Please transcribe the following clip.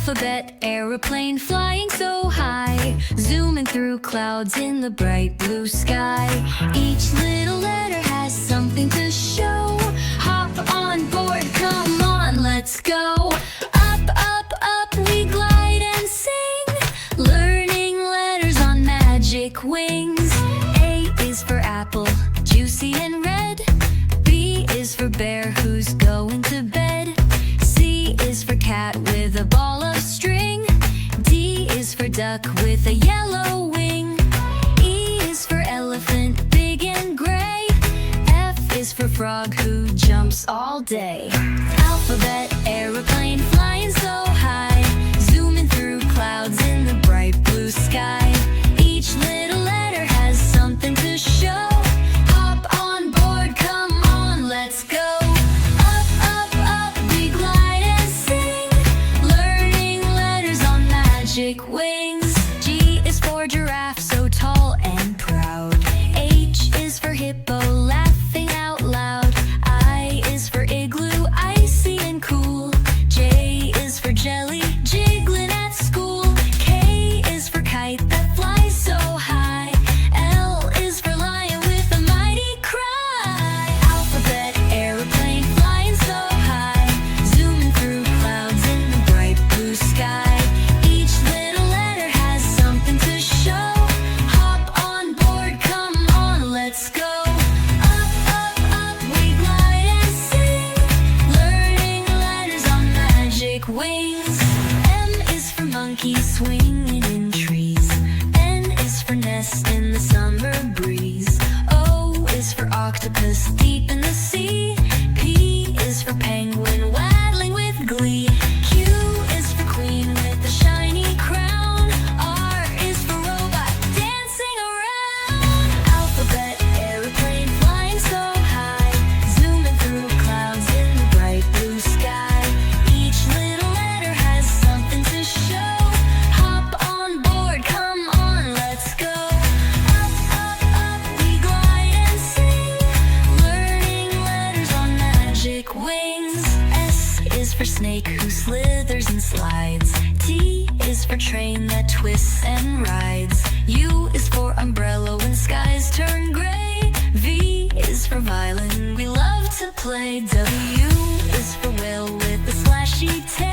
Alphabet, aeroplane flying so high, zooming through clouds in the bright blue sky. Each little letter has something to show. Hop on board, come on, let's go. Up, up, up, we glide and sing, learning letters on magic wings. A is for apple, juicy and red. B is for bear, who's going to bed. C is for cat with a ball of string. D is for duck with a yellow wing. E is for elephant, big and gray. F is for frog who jumps all day. Alphabet, aeroplane flying so high, zooming through clouds in the bright blue sky. Each little letter has something to show. Hop on board, come on, let's go. Up, up, up, we glide and sing, learning letters on magic wings. G is for giraffe, so tall and proud. H is for hippo, laughing out loud. I is for igloo, icy and cool. J is for jelly, jiggling at school. K is for kite that flies so high. L is for lion with a mighty cry. Alphabet, aeroplane flying so high, zooming through clouds in the bright blue sky. Each little letter has something to show. Hop on board, come on, let's go. Up, up, up, we glide and sing, learning letters on magic wings. M is for monkey swinging in trees. N is for nest in the summer breeze. O is for octopus deep in the sea. P is for penguin waddling with glee. Q is for queen with a shiny crown. R is for robot dancing around. Alphabet, aeroplane flying so high, zooming through clouds in the bright blue sky. Each little letter has something to show. Hop on board, come on, let's go. Up, up, up, we glide and sing, learning letters on magic wings. S is for snake who slithers and slides. T is for train that twists and rides. U is for umbrella when skies turn gray. V is for violin, we love to play. W is for whale with a slashy tail.